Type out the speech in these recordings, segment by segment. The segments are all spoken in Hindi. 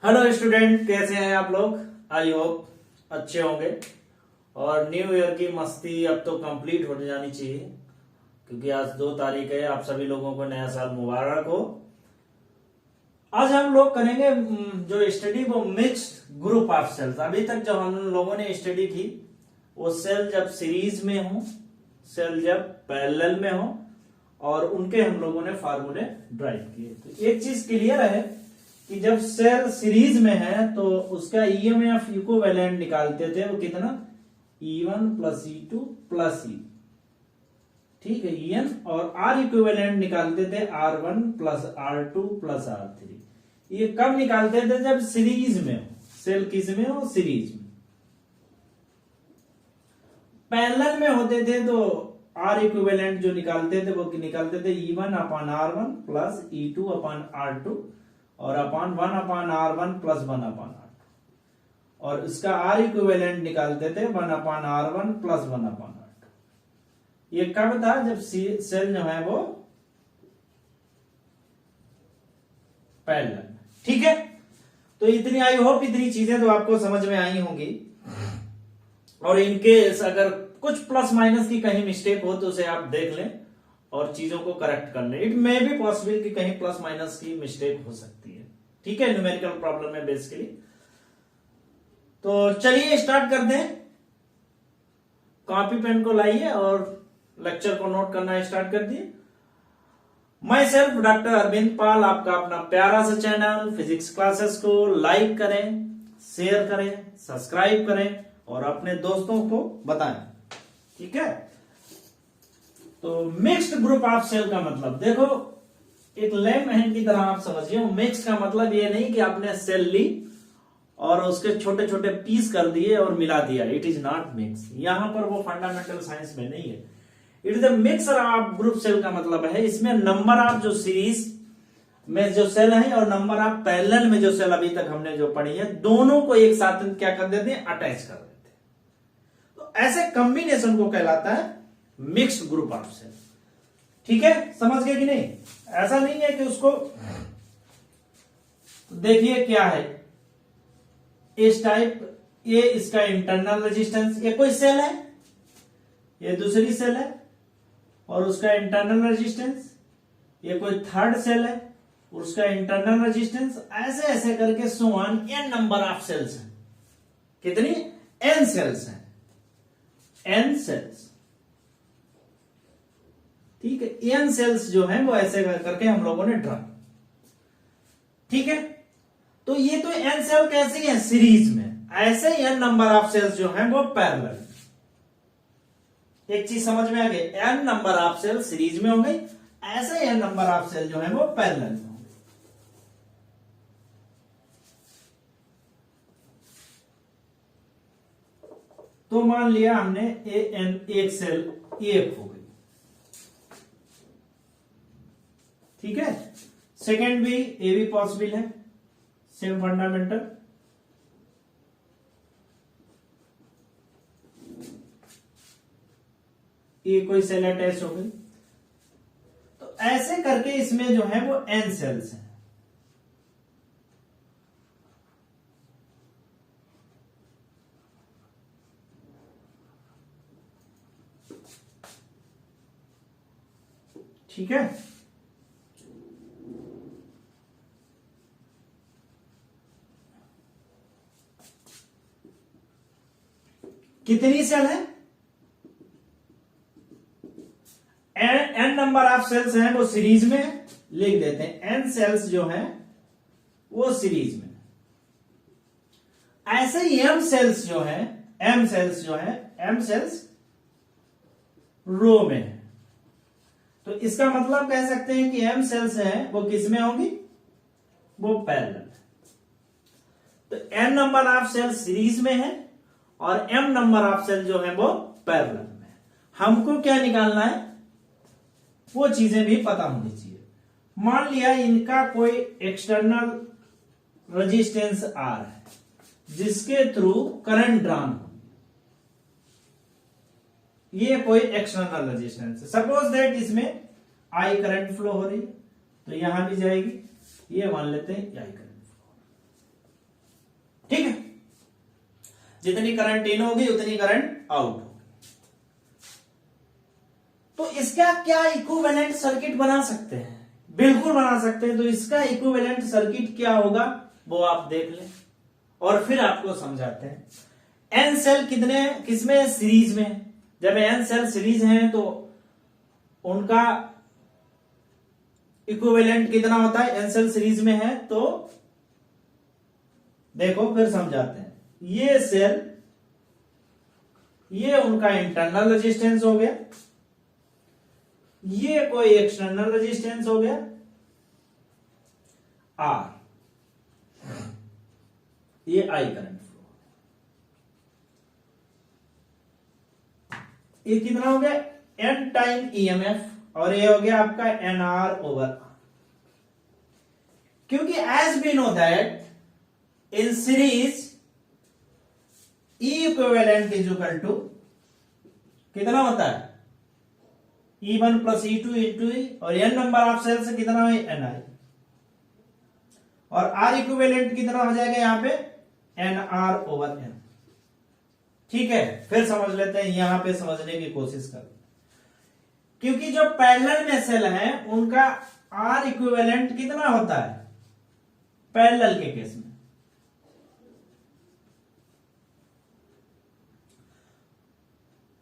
हेलो स्टूडेंट, कैसे हैं आप लोग। आई होप अच्छे होंगे। और न्यू ईयर की मस्ती अब तो कंप्लीट हो जानी चाहिए, क्योंकि आज 2 तारीख है। आप सभी लोगों को नया साल मुबारक हो। आज हम लोग करेंगे जो स्टडी वो मिक्स्ड ग्रुप ऑफ सेल्स। अभी तक जो हम लोगों ने स्टडी की वो सेल जब सीरीज में हो, सेल जब पैरेलल में हो, और उनके हम लोगों ने फार्मूले ड्राइव किए। तो एक चीज क्लियर है कि जब सेल सीरीज में है तो उसका ईएमएफ इक्विवेलेंट निकालते थे वो कितना, E1 plus E2 plus E। ठीक है, EN और R इक्विवेलेंट निकालते थे R1 plus R2 plus R3। ये कब निकालते थे, जब सीरीज में हो। सेल किस में हो, सीरीज में। पैरेलल में होते थे तो R इक्विवेलेंट जो निकालते थे वो निकालते थे E1 अपान R1 प्लस E2 अपान R2 और अपान 1 upon R1 plus 1 upon R2। और इसका R इक्विवेलेंट निकालते थे 1 upon R1 plus 1 upon R2। ये कब था, जब सेल जो है वो पैरेलल। ठीक है, तो इतनी आई होप इतनी चीजें तो आपको समझ में आई होंगी। और इनकेस अगर कुछ प्लस माइनस की कहीं मिस्टेक हो तो उसे आप देख लें और चीजों को करेक्ट कर लें। इट मे बी पॉसिबल कि कहीं प्लस माइनस की मिस्टेक हो सकती है। ठीक है, न्यूमेरिकल प्रॉब्लम है बेसिकली। तो चलिए स्टार्ट कर दें। कॉपी पेन को लाइए और लेक्चर को नोट करना स्टार्ट कर दिए। मैं सेल्फ डॉक्टर अरविंद पाल, आपका अपना प्यारा सा चैनल फिजिक्स क्लासेस को लाइक करें, शेयर करें, सब्सक्राइब करें और अपने दोस्तों को बताएं। ठीक है, तो मिक्स्ड ग्रुप ऑफ सेल का मतलब देखो, एक लैम्प हैंड की तरह आप समझिए। मिक्स का मतलब ये नहीं कि आपने सेल ली और उसके छोटे छोटे पीस कर दिए और मिला दिया। It is not mix. यहां पर वो फंडामेंटल साइंस में नहीं है। It is a mixer of group cell का मतलब है इसमें नंबर ऑफ जो सीरीज में जो सेल है और नंबर ऑफ पैरेलल में जो सेल अभी तक हमने जो पढ़ी है, दोनों को एक साथ क्या कर देते हैं, अटैच कर देते हैं। तो ऐसे कॉम्बिनेशन को कहलाता है मिक्स्ड ग्रुप ऑफ सेल। ठीक है, समझ गए कि नहीं। ऐसा नहीं है कि उसको देखिए क्या है इस टाइप, ये इसका इंटरनल रेजिस्टेंस, ये कोई सेल है, ये दूसरी सेल है और उसका इंटरनल रेजिस्टेंस, ये कोई थर्ड सेल है और उसका इंटरनल रेजिस्टेंस, ऐसे ऐसे करके so on N number of cells हैं। कितनी, एन सेल्स हैं, एन सेल्स। ठीक है, एन सेल्स जो है वो ऐसे करके हम लोगों ने ड्रा। ठीक है, तो ये तो एन सेल कैसी है, सीरीज में। ऐसे एन नंबर ऑफ सेल्स जो हैं वो पैरेलल। एक चीज समझ में आ गई, N number of cell series में हो गई, ऐसे एन नंबर ऑफ सेल जो है वो पैरेलल में हो गई। तो मान लिया हमने एक सेल एक हो गई। ठीक है, सेकेंड भी, ये भी पॉसिबल है, सेम फंडामेंटल। ये कोई सेल अटैच हो गई। तो ऐसे करके इसमें जो है वो एन सेल्स हैं। ठीक है, कितनी सेल है, एन नंबर ऑफ सेल्स हैं वो सीरीज में, लिख देते हैं एन सेल्स जो हैं वो सीरीज में। ऐसे ही एम सेल्स जो हैं, एम सेल्स जो हैं, एम सेल्स रो में है। तो इसका मतलब कह सकते हैं कि एम सेल्स हैं वो किस में होंगी, वो पैरेलल। तो N number of cell series में है और एम नंबर ऑफ सेल जो है वो पैरेलल में। हमको क्या निकालना है, वो चीजें भी पता होनी चाहिए। मान लिया इनका कोई एक्सटर्नल रेजिस्टेंस आर है जिसके थ्रू करंट ड्रान हो, ये कोई एक्सटर्नल रेजिस्टेंस है। सपोज दैट इसमें आई करंट फ्लो हो रही है तो यहां भी जाएगी, ये मान लेते हैं आई करंट फ्लो। जितनी करंट इन होगी उतनी करंट आउट होगी। तो इसका क्या इक्विवेलेंट सर्किट बना सकते हैं? बिल्कुल बना सकते हैं। तो इसका इक्विवेलेंट सर्किट क्या होगा वो आप देख लें और फिर आपको समझाते हैं। एन सेल किसमें सीरीज में? जब एन सेल सीरीज हैं तो उनका इक्विवेलेंट कितना होता है? एन सेल सीरीज में है तो देखो फिर समझाते हैं। ये सेल, ये उनका इंटरनल रेजिस्टेंस हो गया, ये कोई एक्सटर्नल रेजिस्टेंस हो गया आर, ये आई करंट फ्लो। ये कितना हो गया? एन टाइम ईएमएफ, और ये हो गया आपका एन आर ओवर आर। क्योंकि as we know that in series E equivalent is equal to कितना होता है? E1 प्लस E2 इंटू ई, और एन नंबर ऑफ सेल्स कितना है? एन आई, और आर इक्विवेलेंट कितना हो जाएगा यहां पे? N R over N. ठीक है, फिर समझ लेते हैं, यहां पे समझने की कोशिश करें। क्योंकि जो पैरेलल में सेल है उनका आर इक्विवेलेंट कितना होता है पैरेलल के केस में?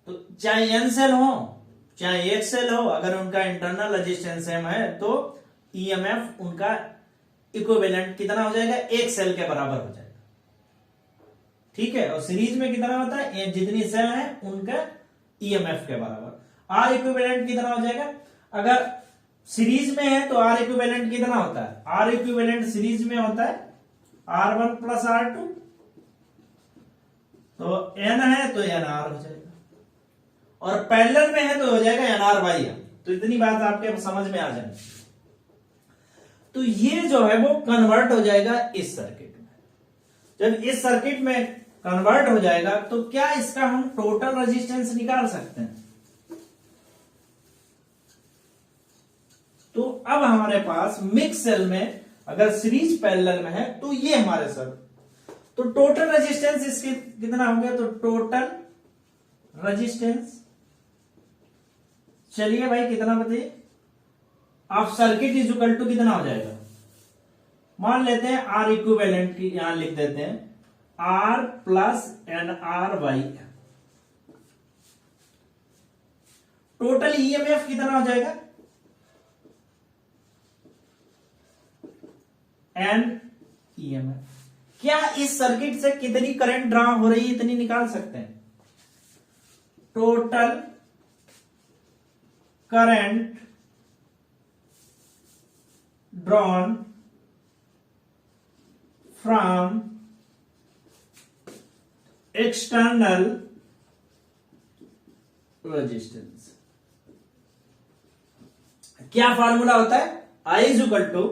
तो चाहे एन सेल हो चाहे एक सेल हो, अगर उनका इंटरनल रेजिस्टेंस सेम है तो ईएमएफ उनका इक्विवेलेंट कितना हो जाएगा? एक सेल के बराबर हो जाएगा। ठीक है, और सीरीज में कितना होता है? जितनी सेल है उनका ईएमएफ के बराबर। आर इक्विवेलेंट कितना हो जाएगा? अगर सीरीज में है तो आर इक्विवेलेंट कितना होता है? आर इक्विवेलेंट सीरीज में होता है R1 प्लस R2, तो एन है तो एन आर हो जाएगा, और पैरेलल में है तो हो जाएगा एन आर बाई एम। तो इतनी बात आपके समझ में आ जाएगी। तो ये जो है वो कन्वर्ट हो जाएगा इस सर्किट में। जब इस सर्किट में कन्वर्ट हो जाएगा तो क्या इसका हम टोटल रेजिस्टेंस निकाल सकते हैं? तो अब हमारे पास मिक्स सेल में अगर सीरीज पैरेलल में है तो ये हमारे सर, तो टोटल रेजिस्टेंस इसके कितना हो गया? तो टोटल रेजिस्टेंस, चलिए भाई कितना बताइए of circuit is equal to कितना हो जाएगा? मान लेते हैं आर इक्विवेलेंट की यहां लिख देते हैं R plus N R by N. Total EMF कितना हो जाएगा? N EMF. क्या इस सर्किट से कितनी करंट ड्रा हो रही है इतनी निकाल सकते हैं? Total current drawn from external resistance. क्या फॉर्मूला होता है? I is equal to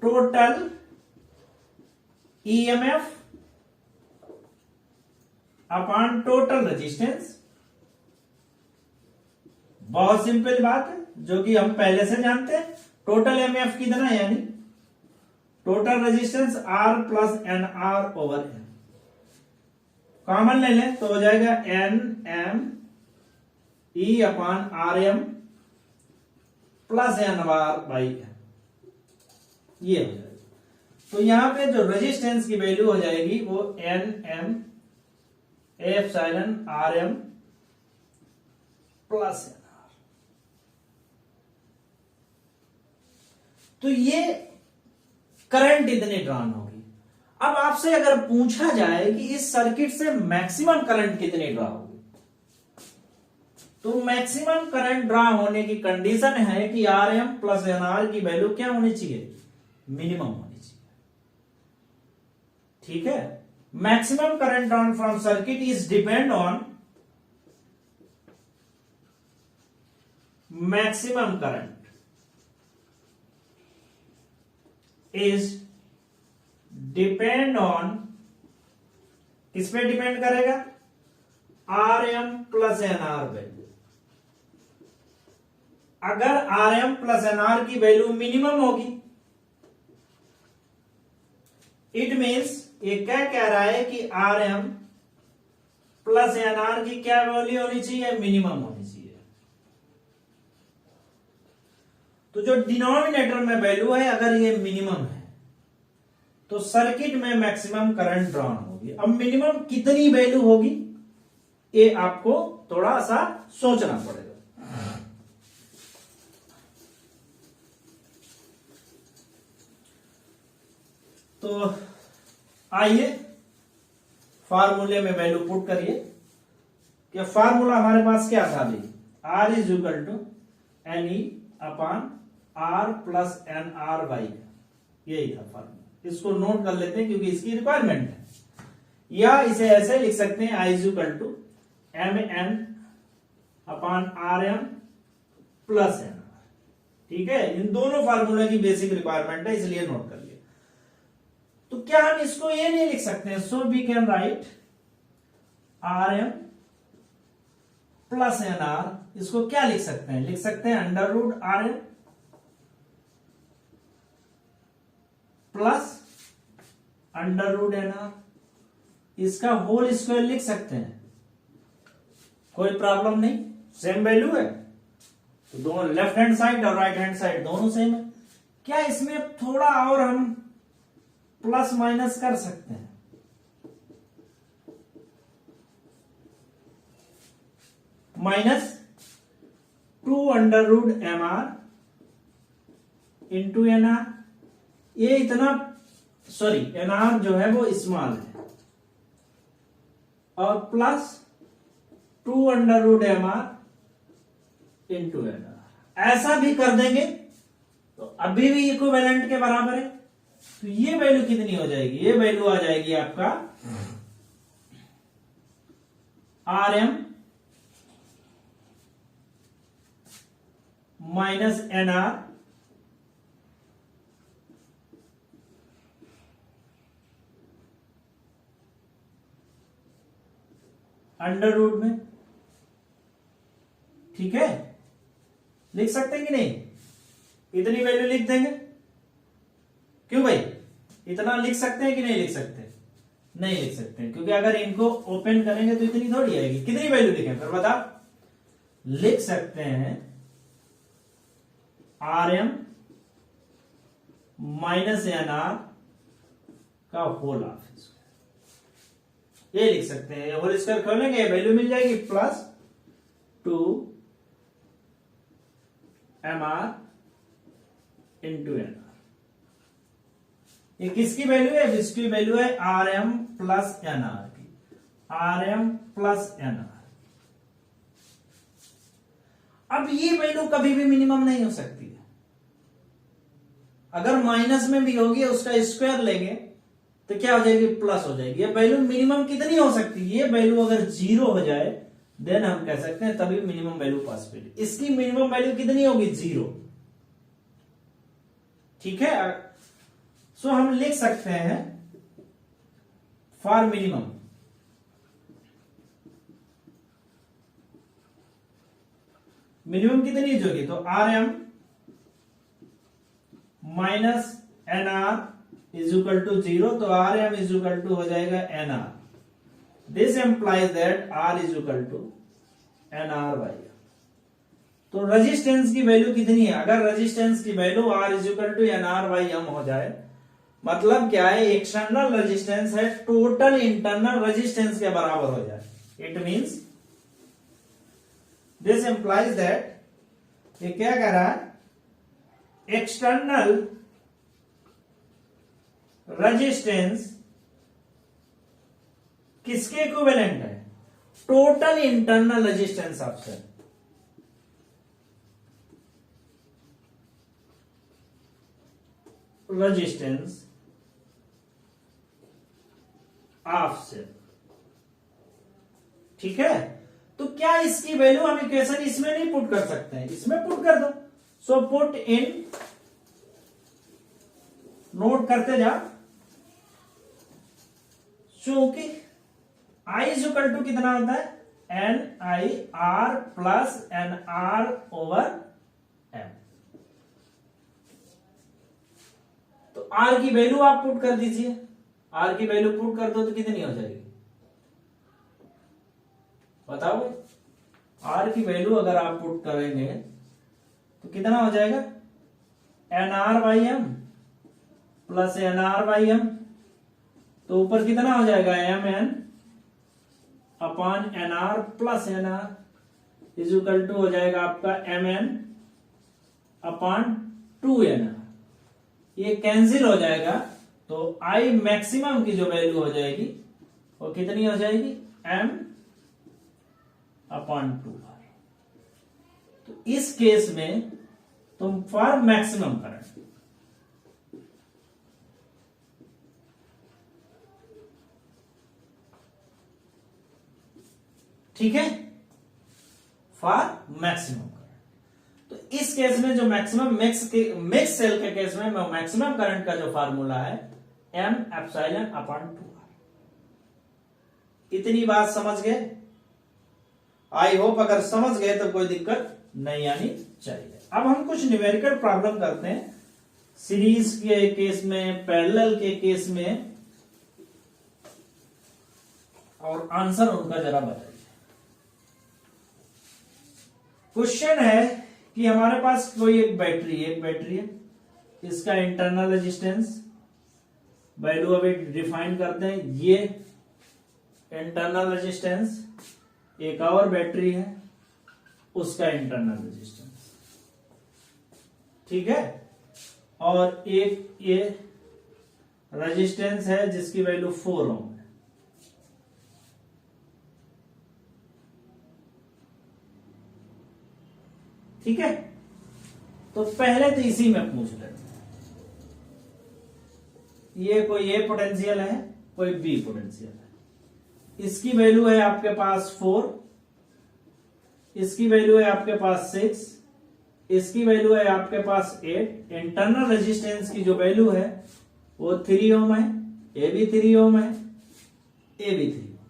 total EMF upon total resistance. बहुत सिंपल बात है जो कि हम पहले से जानते हैं। टोटल एमएफ कितना है? यानी total resistance R plus N R over N. Common ले लें तो हो जाएगा N M E upon R M plus N R by N, ये हो जाएगा। तो यहां पे जो रेजिस्टेंस की वैल्यू हो जाएगी वो N M epsilon R M plus N R. तो ये करंट इतनी ड्रॉन होगी। अब आपसे अगर पूछा जाए कि इस सर्किट से मैक्सिमम करंट कितनी ड्रा होगी, तो मैक्सिमम करंट ड्रा होने की कंडीशन है कि R M plus N R की वैल्यू क्या होनी चाहिए? मिनिमम होनी चाहिए। ठीक है, maximum current drawn from circuit is depend on maximum current is depend on, किस पे डिपेंड करेगा? R M plus N R value. अगर R M plus N R की वैल्यू मिनिमम होगी इट मीन्स ये क्या कह रहा है कि R M plus N R की क्या वैल्यू होनी चाहिए, मिनिमम होनी चाहिए। तो जो डिनोमिनेटर में वैल्यू है अगर ये मिनिमम है तो सर्किट में मैक्सिमम करंट ड्रॉन होगी। अब मिनिमम कितनी वैल्यू होगी ये आपको थोड़ा सा सोचना पड़ेगा। तो आइए फार्मूले में वैल्यू पुट करिए कि फार्मूला हमारे पास क्या था अभी, R is equal to N E upon R plus N R Y, यही था फार्मूला। इसको नोट कर लेते हैं क्योंकि इसकी रिक्वायरमेंट है। या इसे ऐसे लिख सकते हैं, I is equal to M N upon R M plus N R. ठीक है, इन दोनों फार्मूला की बेसिक रिक्वायरमेंट है, इसलिए नोट कर लिया। तो क्या हम इसको ये नहीं लिख सकते हैं, so we can write R M plus N R, इसको क्या लिख सकते हैं, लिख सकते हैं under root R M plus under root N R, इसका होल स्क्वायर लिख सकते हैं, कोई प्रॉब्लम नहीं, सेम वैल्यू है। तो दोनों लेफ्ट हैंड साइड और राइट हैंड साइड दोनों सेम है। क्या इसमें थोड़ा और हम प्लस माइनस कर सकते हैं, minus 2 under root M R into N R, ये इतना सॉरी एन आर जो है वो स्मॉल है, और plus 2 under root M R into N R, ऐसा भी कर देंगे तो अभी भी इक्विवेलेंट के बराबर है। तो ये वैल्यू कितनी हो जाएगी, ये वैल्यू आ जाएगी आपका R M minus N R under root में। ठीक है, लिख सकते हैं कि नहीं, इतनी वैल्यू लिख देंगे। क्यों भाई, इतना लिख सकते हैं कि नहीं लिख सकते, नहीं लिख सकते क्योंकि अगर इनको ओपन करेंगे तो इतनी थोड़ी आएगी। कितनी वैल्यू लिखें फिर बता, लिख सकते हैं R M minus N R का होल ऑफ स्क्वायर, ये लिख सकते हैं। होल स्क्वायर खोलेंगे वैल्यू मिल जाएगी plus 2 M R into N R. ये किसकी वैल्यू है, इसकी वैल्यू है R M plus N R की, R M plus N R. अब ये वैल्यू कभी भी मिनिमम नहीं हो सकती है, अगर माइनस में भी होगी उसका स्क्वायर लेंगे तो क्या हो जाएगी, प्लस हो जाएगी। ये वैल्यू मिनिमम कितनी हो सकती है, ये वैल्यू अगर 0 हो जाए देन हम कह सकते हैं तभी मिनिमम वैल्यू पॉसिबल। इसकी मिनिमम वैल्यू कितनी होगी, 0। ठीक है, सो हम लिख सकते हैं फॉर मिनिमम कितनी होगी, तो R M minus N R is equal to 0, तो R M is equal to हो जाएगा N R. This implies that R is equal to N R Y. तो रेजिस्टेंस की वैल्यू कितनी है, अगर रेजिस्टेंस की value R is equal to N R Y M हो जाए, मतलब क्या है, एक्सटर्नल रेजिस्टेंस है टोटल इंटरनल रेजिस्टेंस के बराबर हो जाए। It means this implies that, ये क्या कह रहा है, एक्सटर्नल रेजिस्टेंस किसके इक्विवेलेंट है, total internal resistance of cell. Resistance of cell. ठीक है, तो क्या इसकी वैल्यू हम इक्वेशन इसमें नहीं पुट कर सकते हैं, इसमें पुट कर दो। सो पुट इन, नोट करते जा, क्योंकि आई इज इक्वल टू कितना होता है, N I R plus N R over M. तो आर की वैल्यू आप पुट कर दीजिए, आर की वैल्यू पुट कर दो तो कितनी हो जाएगी, बताओ भाई। आर की वैल्यू अगर आप पुट करेंगे तो कितना हो जाएगा, N R by M plus N R by M, तो ऊपर कितना हो जाएगा, M N upon N R plus N R is equal to हो जाएगा आपका एम एन अपॉन 2nr। ये कैंसिल हो जाएगा तो आई मैक्सिमम की जो वैल्यू हो जाएगी वो कितनी हो जाएगी, m अपॉन 2r। तो इस केस में तुम फॉर मैक्सिमम करंट, ठीक है, फॉर मैक्सिमम करंट। तो इस केस में जो मैक्सिमम मिक्स सेल के केस में मैक्सिमम करंट का जो फार्मूला है m एप्सिलॉन अपॉन 2r। इतनी बात समझ गए? आई होप अगर समझ गए तो कोई दिक्कत नहीं आनी चाहिए। अब हम कुछ न्यूमेरिकल प्रॉब्लम करते हैं, सीरीज के केस में, पैरेलल के केस में, और आंसर उनका जरा बताइए। क्वेश्चन है कि हमारे पास कोई एक बैटरी है, इसका इंटरनल रेजिस्टेंस वैल्यू अभी डिफाइन करते हैं, ये इंटरनल रेजिस्टेंस, एक और बैटरी है उसका इंटरनल रेजिस्टेंस, ठीक है, और एक ये रेजिस्टेंस है जिसकी वैल्यू 4 ओम है। ठीक है, तो पहले तो इसी में पूछ लेते हैं, ये कोई ए पोटेंशियल है, कोई बी पोटेंशियल है, इसकी वैल्यू है आपके पास 4, इसकी वैल्यू है आपके पास 6, इसकी वैल्यू है आपके पास 8, इंटरनल रेजिस्टेंस की जो वैल्यू है वो 3 ओम है, ए भी 3 ओम है, ए भी 3 ओम।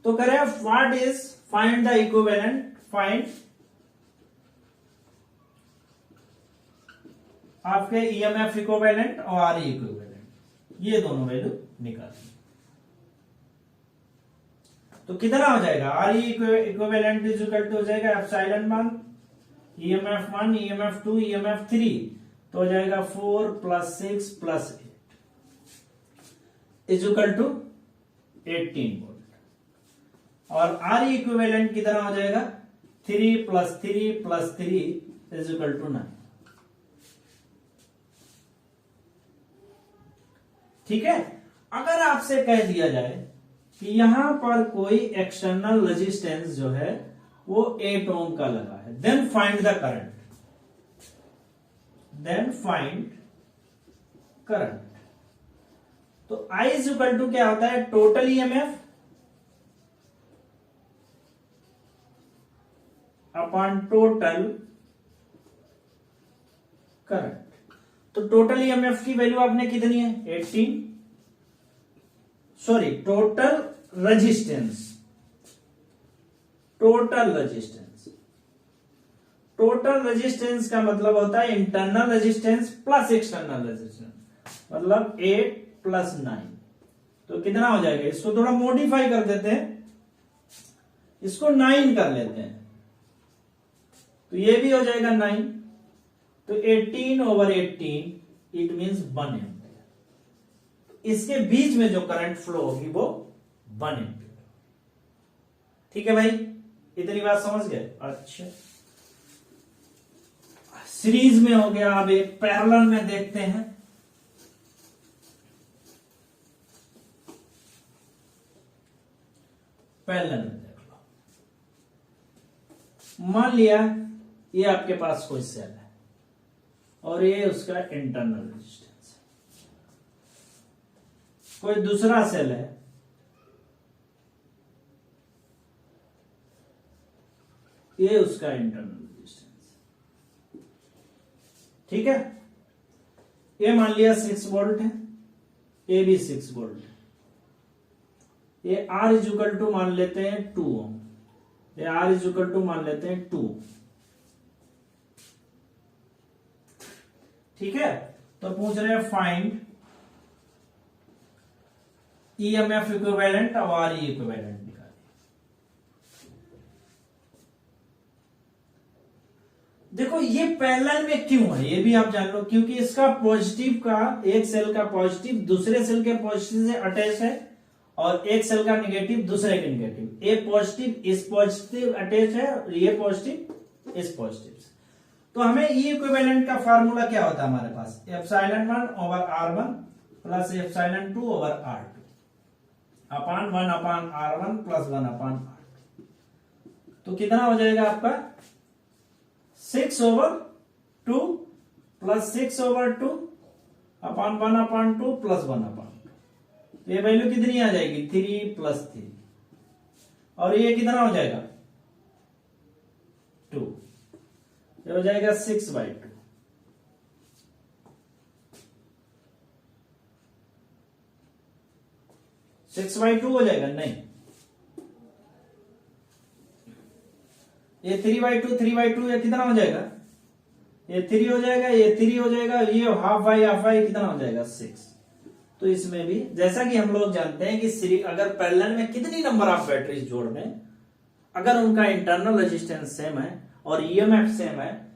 तो करें what is find the equivalent, find आपके ईएमएफ इक्विवेलेंट और आरई इक्विवेलेंट, ये दोनों वैल्यू निकालनी। तो कितना हो जाएगा, आरई इक्विवेलेंट इज इक्वल टू हो जाएगा एप्सिलॉन 1 ईएमएफ 1 ईएमएफ 2 ईएमएफ 3, तो हो जाएगा 4 plus 6 plus 8 is equal to 18 volt. और आरई इक्विवेलेंट कितना हो जाएगा, 3 plus 3 plus 3 is equal to 9। ठीक है, अगर आपसे कह दिया जाए कि यहां पर कोई एक्सटर्नल रेजिस्टेंस जो है वो 8 ओम का लगा है, देन फाइंड द करंट, तो I इज इक्वल टू क्या होता है, total EMF upon total current. तो टोटल ईएमएफ की वैल्यू आपने कितनी है, 18, sorry total resistance, total resistance का मतलब होता है internal resistance plus external resistance, मतलब 8 प्लस 9, तो कितना हो जाएगा, इसको थोड़ा मॉडिफाई कर देते हैं, इसको 9 कर लेते हैं, तो ये भी हो जाएगा 9, तो 18 ओवर 18 इट मींस 1 एम्पियर। इसके बीच में जो करंट फ्लो होगी वो 1 एम्पियर। ठीक है भाई, इतनी बात समझ गए? अच्छा, सीरीज में हो गया, अब एक पैरेलल में देखते हैं। पैरेलल में देख लो, मान लिया ये आपके पास कोई सेल है और ये उसका इंटरनल रेजिस्टेंस है, कोई दूसरा सेल है, ये उसका इंटरनल रेजिस्टेंस, ठीक है, ये मान लिया 6 वोल्ट है, ये भी 6 वोल्ट है, ये R इज इक्वल टू मान लेते हैं 2 ओम, ये R इज इक्वल टू मान लेते हैं 2। ठीक है, तो पूछ रहे हैं फाइंड ईएमएफ इक्विवेलेंट और आर ई इक्विवेलेंट निकालिए। देखो ये पैरेलल में क्यों है ये भी आप जान लो, क्योंकि इसका पॉजिटिव का, एक सेल का पॉजिटिव दूसरे सेल के पॉजिटिव से अटैच है और एक सेल का नेगेटिव दूसरे के नेगेटिव। ए पॉजिटिव इस पॉजिटिव अटैच है और ये पॉजिटिव इस पॉजिटिव से। तो हमें ई इक्विवेलेंट का फार्मूला क्या होता है हमारे पास, epsilon 1 over r1 plus epsilon 2 over r2 upon 1 upon r1 plus 1 upon r2। तो कितना हो जाएगा आपका 6 over 2 plus 6 over 2 upon 1 upon 2 plus 1 upon 2। तो ये वैल्यू कितनी आ जाएगी 3 प्लस 3 और ये कितना हो जाएगा 2, ये हो जाएगा 6/2। सिक्स बाई टू हो जाएगा, नहीं ये 3/2 ये कितना हो जाएगा, ये 3 हो जाएगा, ये 3 हो जाएगा, ये हाफ बाई कितना हो जाएगा 6। तो इसमें भी जैसा कि हम लोग जानते हैं कि अगर पैरेलल में कितनी नंबर ऑफ बैटरीज जोड़ दें, अगर उनका इंटरनल रेजिस्टेंस सेम है और ईएमएफ सेम है,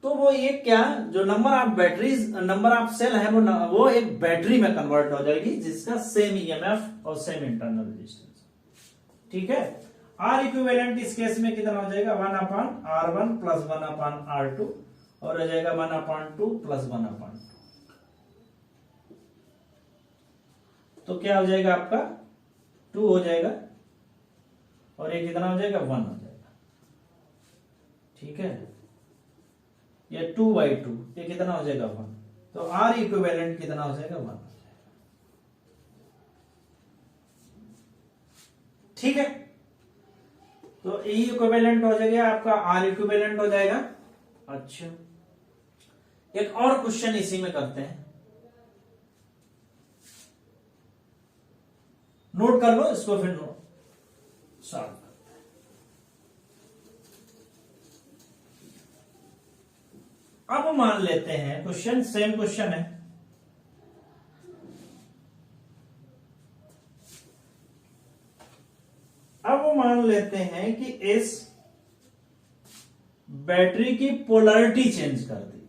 तो वो एक क्या जो number of batteries, number of cell है वो एक बैटरी में कन्वर्ट हो जाएगी जिसका सेम ईएमएफ और सेम इंटरनल रेजिस्टेंस। ठीक है, आर इक्विवेलेंट इस केस में कितना हो जाएगा 1 upon r1 plus 1 upon r2 और हो जाएगा 1 अपान 2 प्लस 1 अपान 2। तो क्या हो जाएगा आपका 2 हो जाएगा और ये कितना हो जाएगा 1 हो जाएगा। ठीक है, ये 2/2 ये कितना हो जाएगा 1। तो आर इक्विवेलेंट कितना हो जाएगा 1। ठीक है, तो ई इक्विवेलेंट हो जाएगा आपका, आर इक्विवेलेंट हो जाएगा। अच्छा, एक और क्वेश्चन इसी में करते हैं, नोट कर लो इसको फिर सॉल्व करते हैं। अब मान लेते हैं क्वेश्चन सेम क्वेश्चन है, अब मान लेते हैं कि इस बैटरी की पोलैरिटी चेंज कर दी।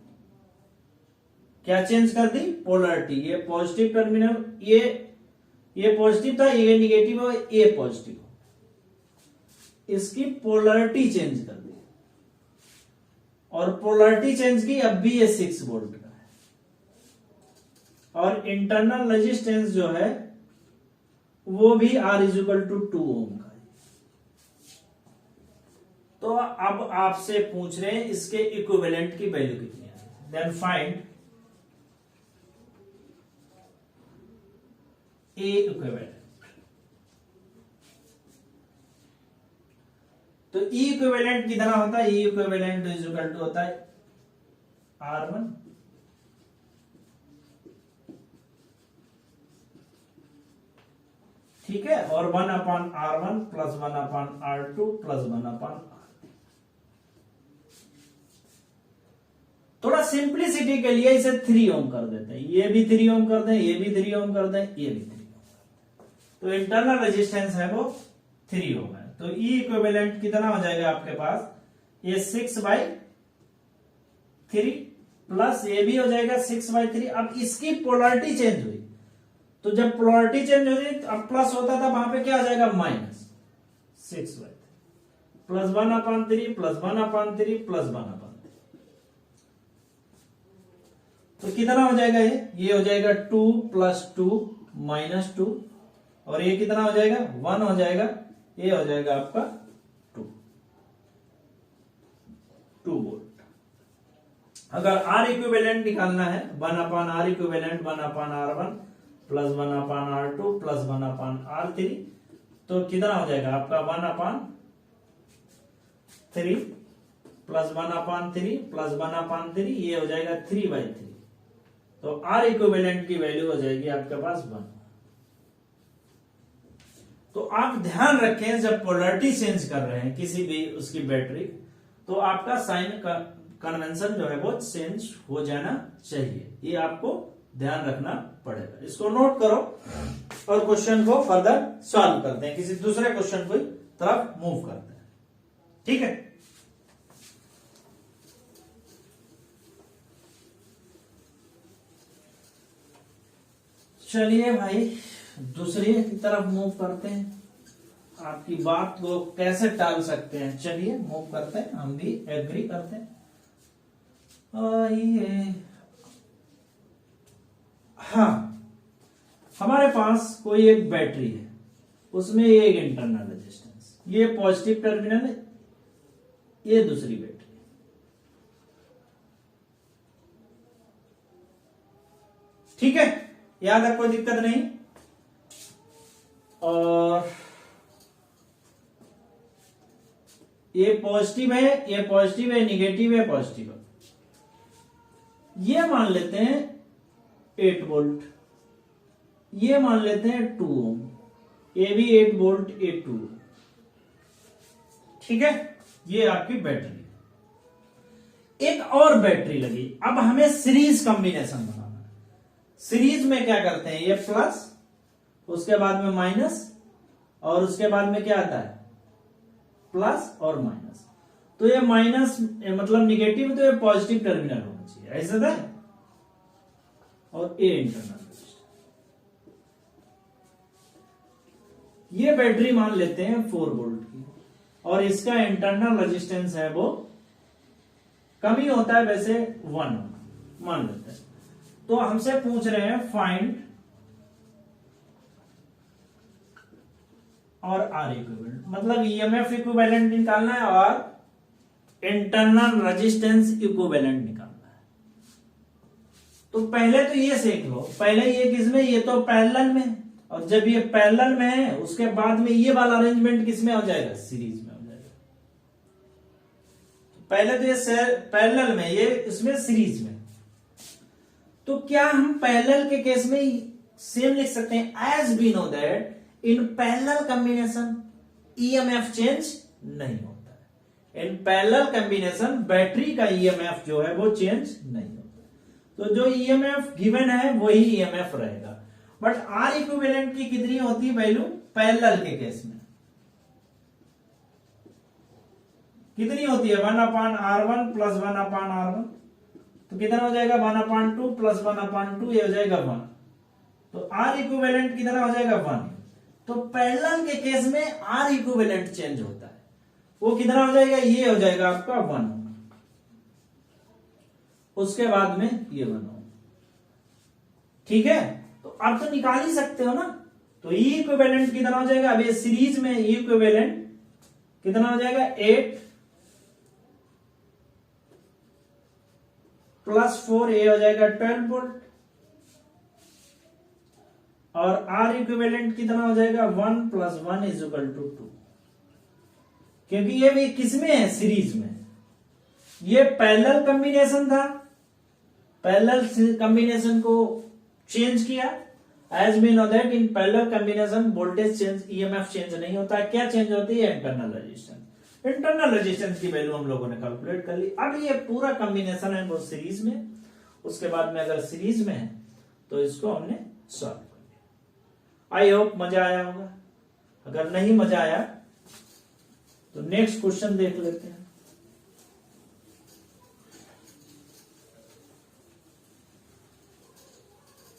क्या चेंज कर दी, पोलैरिटी। ये पॉजिटिव टर्मिनल, ये पॉजिटिव था, ये निगेटिव हो, ये पॉजिटिव हो, इसकी पोलैरिटी चेंज कर दी और पोलैरिटी चेंज की, अब भी ये 6 वोल्ट का है और इंटरनल रेजिस्टेंस जो है वो भी R = 2 ओम का है। तो अब आपसे पूछ रहे हैं इसके इक्विवेलेंट की वैल्यू कितनी है। देन फाइंड ए इक्विवेलेंट। तो ई इक्विवेलेंट कितना होता है, ई इक्विवेलेंट = होता है R1 ठीक है और 1 upon R1 plus 1 upon R2 plus 1 अपान R। थोड़ा सिंप्लिसिटी के लिए इसे 3 ओम कर देते हैं, ये भी 3 ओम कर दें, ये भी 3 ओम कर दें, ये भी 3 ओम कर दें। तो इंटरनल रेजिस्टेंस है वो 3 ओम है। तो ई इक्विवेलेंट कितना हो जाएगा आपके पास, ये 6/3 प्लस ये भी हो जाएगा 6/3। अब इसकी पोलैरिटी चेंज हुई, तो जब पोलैरिटी चेंज हो रही अब प्लस होता था, वहां पे क्या आ जाएगा -6/3 प्लस 1/3 प्लस 1/3 प्लस 1/3। तो कितना हो जाएगा, ये हो जाएगा 2 + 2 -2 और ये कितना हो जाएगा 1 हो जाएगा, ये हो जाएगा आपका 2 वोल्ट। अगर R इक्विवेलेंट निकालना है 1 अपान R equivalent 1 upon R1 plus 1 upon R2 plus 1 अपान R3, तो कितना हो जाएगा आपका 1/3 प्लस 1/3 प्लस 1/3, ये हो जाएगा 3/3। तो R इक्विवेलेंट की वैल्यू हो जाएगी आपके पास 1। तो आप ध्यान रखें जब पोलैरिटी चेंज कर रहे हैं किसी भी उसकी बैटरी, तो आपका साइन कन्वेंशन जो है वो चेंज हो जाना चाहिए, ये आपको ध्यान रखना पड़ेगा। इसको नोट करो और क्वेश्चन को फर्दर सॉल्व करते हैं, किसी दूसरे क्वेश्चन को तरफ मूव करते हैं। ठीक है, चलिए भाई दूसरी की तरफ मूव करते हैं। आपकी बात को कैसे टाल सकते हैं, चलिए मूव करते हैं, हम भी एग्री करते हैं। ये हाँ, हमारे पास कोई एक बैटरी है, उसमें एक इंटरनल रेजिस्टेंस, ये पॉजिटिव टर्मिनल है, ये दूसरी बैटरी। ठीक है, याद है, कोई दिक्कत नहीं। और ये पॉजिटिव है, ये पॉजिटिव है, निगेटिव है, पॉजिटिव है। ये मान लेते हैं 8 वोल्ट, ये मान लेते हैं 2 ओम, ये भी 8 वोल्ट, ये 2। ठीक है, ये आपकी बैटरी। एक और बैटरी लगी, अब हमें सीरीज कॉम्बिनेशन बनाना है। सीरीज में क्या करते हैं, ये प्लस, उसके बाद में माइनस, और उसके बाद में क्या आता है, प्लस और माइनस। तो ये माइनस मतलब निगेटिव, तो ये पॉजिटिव टर्मिनल होना चाहिए, ऐसा था। और ये इंटरनल रेजिस्टेंस, ये बैटरी मान लेते हैं 4 वोल्ट की, और इसका इंटरनल रेजिस्टेंस है वो कम ही होता है वैसे 1 मान लेते हैं। तो हमसे पूछ रहे हैं फाइंड और आर इक्विवेलेंट, मतलब ईएमएफ इक्विवेलेंट निकालना है और इंटरनल रेजिस्टेंस इक्विवेलेंट निकालना है। तो पहले तो ये सीख लो, पहले ये किसमें, ये तो पैरेलल में, और जब ये पैरेलल में है उसके बाद में ये वाला अरेंजमेंट किसमें हो जाएगा, सीरीज में हो जाएगा। पहले तो ये पैरेलल में, ये इसमें सीरीज में। तो क्या हम पैरेलल के केस में सेम लिख सकते हैं, as we know that in parallel combination EMF change नहीं होता है। इन पैरेलल कॉम्बिनेशन बैटरी का ईएमएफ जो है वो चेंज नहीं होता। तो जो ईएमएफ गिवन है वही ईएमएफ रहेगा। बट आर इक्विवेलेंट की कितनी होती है वैल्यू पैरेलल के केस में, कितनी होती है, 1/R1 प्लस 1/R1। तो कितना हो जाएगा, 1/2 प्लस 1/2, ये हो जाएगा 1। तो आर इक्विवेलेंट कितना हो जाएगा, 1। तो पैरेलल के केस में आर इक्विवेलेंट चेंज होता है, वो कितना हो जाएगा, ये हो जाएगा आपका 1। उसके बाद में ये 1 हो। ठीक है, तो आप तो निकाल ही सकते हो ना। तो ई इक्विवेलेंट कितना हो जाएगा, अब ये सीरीज में ई इक्विवेलेंट कितना हो जाएगा, 8 प्लस 4, ये हो जाएगा 12 वोल्ट। और आर इक्विवेलेंट कितना हो जाएगा, 1 प्लस 1 इज इक्वल टू 2, क्योंकि ये भी किसमें है, सीरीज में। ये पैरेलल कॉम्बिनेशन था, पैरेलल कॉम्बिनेशन को चेंज किया। As we know that in parallel combination voltage change, EMF change नहीं होता है। क्या चेंज होती है, इंटरनल रेजिस्टेंस। इंटरनल रेजिस्टेंस की वैल्यू हम लोगों ने कैलकुलेट कर ली। अब ये पूरा कॉम्बिनेशन है वो सीरीज में, उसके बाद में अगर सीरीज में है तो इसको हमने सॉल्व कर लिया। आई होप मजा आया होगा। अगर नहीं मजा आया तो नेक्स्ट क्वेश्चन देख लेते हैं।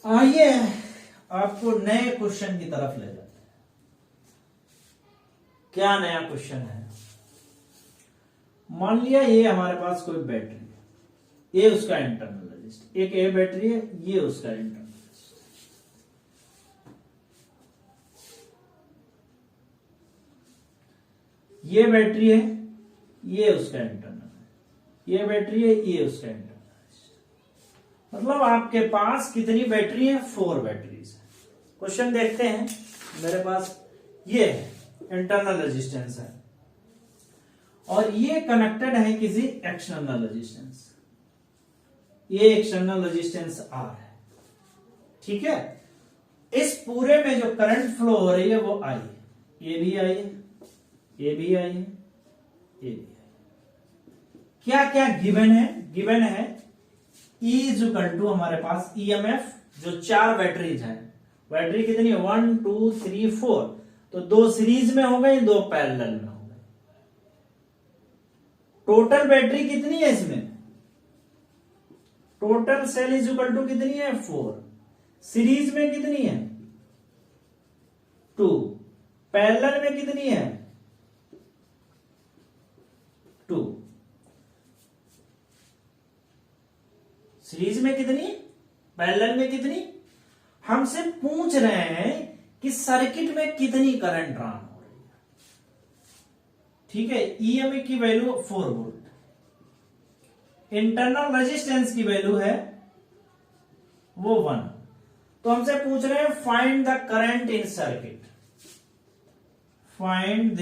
आइए आपको नए क्वेश्चन की तरफ ले जाते हैं। क्या नया क्वेश्चन है, मान लिया ये हमारे पास कोई बैटरी है, ये उसका इंटरनल रेजिस्टेंस, एक ए बैटरी है, ये उसका इंटरनल रेजिस्टेंस। ये बैटरी है, ये उसका इंटरनल है, ये बैटरी है, ये उसका इंटरनल। मतलब आपके पास कितनी बैटरी है, 4 बैटरीज है। क्वेश्चन देखते हैं। मेरे पास ये है इंटरनल रेजिस्टेंस है और ये कनेक्टेड है किसी एक्सटर्नल रेजिस्टेंस, ये एक्सटर्नल रेजिस्टेंस R है। ठीक है, इस पूरे में जो करंट फ्लो हो रही है वो I है, ये भी I है, ये भी I है, ये भी I है। क्या क्या गिवन है, गिवन है E इज इक्वल टू हमारे पास EMF, जो 4 बैटरीज है, बैटरी कितनी है 1 2 3 4, तो 2 सीरीज में हो गई, 2 पैरेलल में हो गई। टोटल बैटरी कितनी है इसमें, total cell is equal to कितनी है 4, सीरीज में कितनी है 2, पैरेलल में कितनी है 2, सीरीज में कितनी, पैरेलल में कितनी। हमसे पूछ रहे हैं कि सर्किट में कितनी करंट रन हो रही है, ठीक है। EMF की वैल्यू 4 वोल्ट, इंटरनल रेजिस्टेंस की वैल्यू है वो 1। तो हमसे पूछ रहे हैं find the current in circuit, find the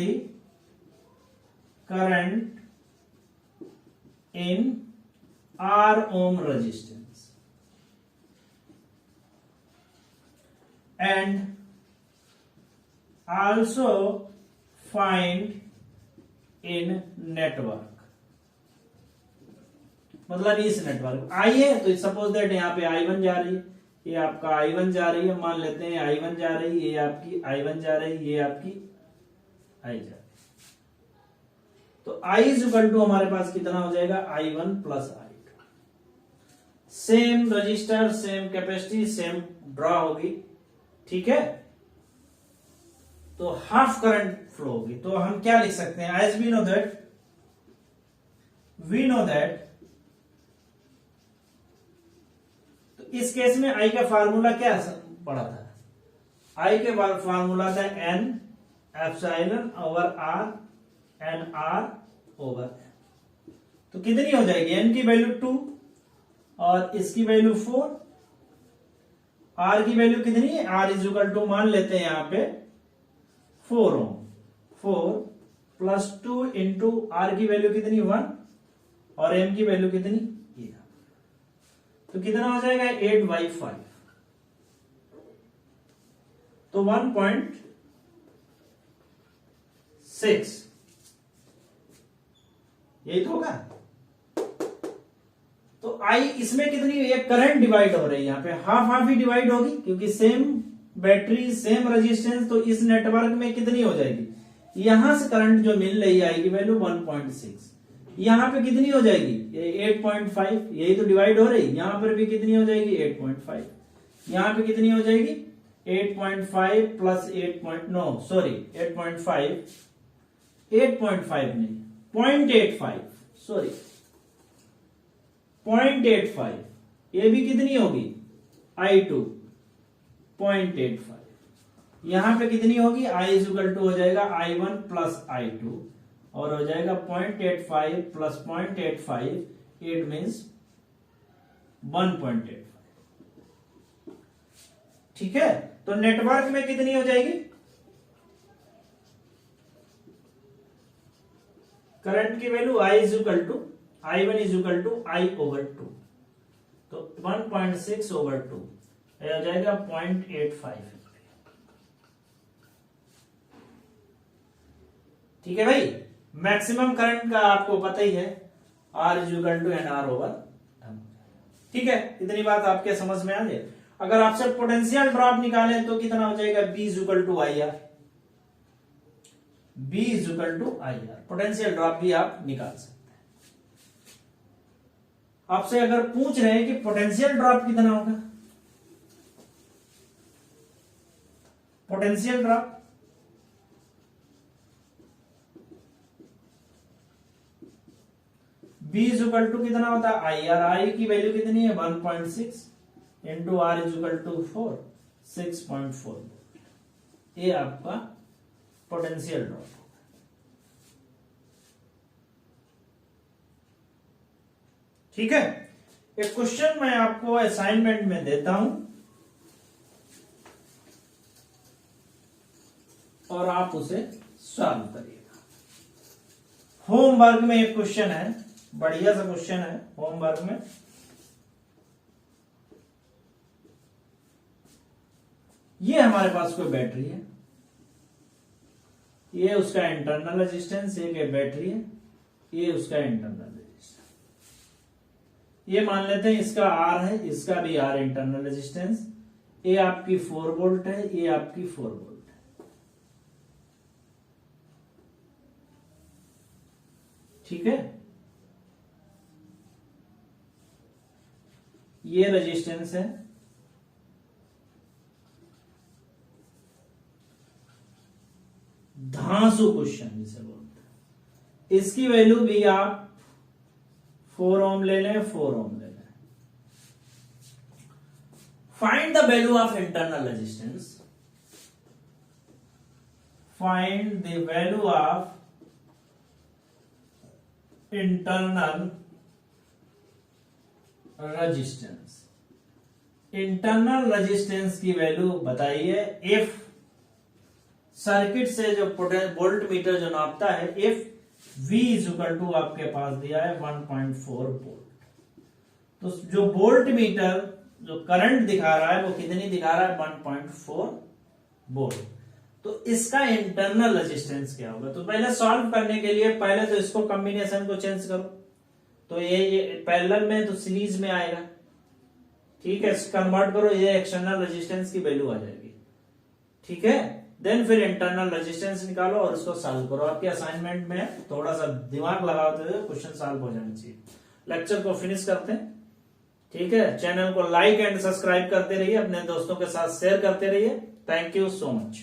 current in R ohm resistance and also find in network, मतलब इस नेटवर्क I है तो सपोज दैट यहाँ पे I1 जा रही है, ये आपका I1 जा रही है, मान लेते हैं I1 जा रही है, ये आपकी I1 जा रही है, ये आपकी I जा रही है। तो I इज इक्वल टू हमारे पास कितना हो जाएगा I1 plus I2, same register, same capacity, same draw होगी, ठीक है। तो हाफ करंट फ्लो होगी। तो हम क्या लिख सकते हैं, एज वी नो दैट, तो इस केस में I का फार्मूला क्या पड़ा था, I के फार्मूला था N epsilon over R, N R over N। तो कितनी हो जाएगी, N की वैल्यू 2 और इसकी वैल्यू 4, R की वैल्यू कितनी है, R इज इक्वल टू मान लेते हैं यहाँ पे 4 ओम, 4 प्लस 2 इंटू R की वैल्यू कितनी 1 और M की वैल्यू कितनी, ये तो कितना हो जाएगा 8/5, तो 1.6, यही तो होगा। तो I इसमें कितनी, ये करंट डिवाइड हो रही है, यहाँ पे हाफ हाफ ही डिवाइड होगी क्योंकि सेम बैटरी, सेम रेजिस्टेंस, तो इस नेटवर्क में कितनी हो जाएगी, यहां से करंट जो मिल रही आएगी वैल्यू 1.6, यहां पे कितनी हो जाएगी, ये 8.5, यही तो डिवाइड हो रही, यहां पर भी कितनी हो जाएगी 8.5, यहां पे कितनी हो जाएगी 8.5 प्लस 8.5 नहीं 0.85, सॉरी 0.85, ये भी कितनी होगी I2 0.85, यहां पे कितनी होगी, I इज इक्वल टू हो जाएगा I1 प्लस I2 और हो जाएगा 0.85 प्लस 0.85, इट मीन्स 1.85, ठीक है। तो नेटवर्क में कितनी हो जाएगी, करंट की value I is equal to I1 is equal to I over 2, तो 1.6 ओवर 2 यह हो जाएगा 0.85, ठीक है भाई। मैक्सिमम करंट का आपको पता ही है, R is equal to NR over, ठीक है। इतनी बात आपके समझ में आ गई। अगर आपसे पोटेंशियल ड्रॉप निकालें तो कितना हो जाएगा, B is equal to IR, B is equal to IR, potential drop भी आप निकाल सकते हैं। आपसे अगर पूछ रहे हैं कि पोटेंशियल ड्रॉप कितना होगा, potential drop B is equal to कितना होता है IR, I की वैल्यू कितनी है 1.6 into R is equal to 4, 6.4, ये आपका पोटेंशियल ड्रॉप होगा, ठीक है। एक क्वेश्चन मैं आपको असाइनमेंट में देता हूं और आप उसे सॉल्व करिएगा। होमवर्क में एक क्वेश्चन है, बढ़िया सा क्वेश्चन है होमवर्क में। ये हमारे पास कोई बैटरी है, ये उसका इंटरनल रेजिस्टेंस, एक बैटरी है, ये उसका इंटरनल रेजिस्टेंस, ये मान लेते हैं इसका आर है, इसका भी आर इंटरनल रेजिस्टेंस, ये आपकी 4 वोल्ट है, ये आपकी 4 वोल्ट है। ठीक है, ये रेजिस्टेंस है, धांसू क्वेश्चन जिसे बोलते हैं। इसकी वैल्यू भी आप 4 ओम ले लें, 4 ओम ले लें। Find the value of internal resistance, find the value of internal resistance. Internal resistance की वैल्यू बताइए। इफ सर्किट से जो वोल्ट मीटर जो नापता है, if V is equal to आपके पास दिया है 1.4 वोल्ट, तो जो वोल्ट मीटर जो करंट दिखा रहा है वो कितनी दिखा रहा है, 1.4 वोल्ट। तो इसका इंटरनल रेजिस्टेंस क्या होगा? तो पहले सॉल्व करने के लिए पहले तो इसको कॉम्बिनेशन को चेंज करो, तो ये पैरेलल में तो सीरीज में आएगा। ठीक है, कन्वर्ट करो, ये एक्सटर्नल रेजिस्टेंस की वैल्यू आ जाएगी। ठीक है, देन फिर इंटरनल रेजिस्टेंस निकालो और उसको सॉल्व करो। आपके असाइनमेंट में थोड़ा सा दिमाग लगाते हुए क्वेश्चन सॉल्व हो जाना चाहिए। लेक्चर को फिनिश करते हैं। ठीक है, चैनल को लाइक एंड सब्सक्राइब करते रहिए, अपने दोस्तों के साथ शेयर करते रहिए। Thank you so much.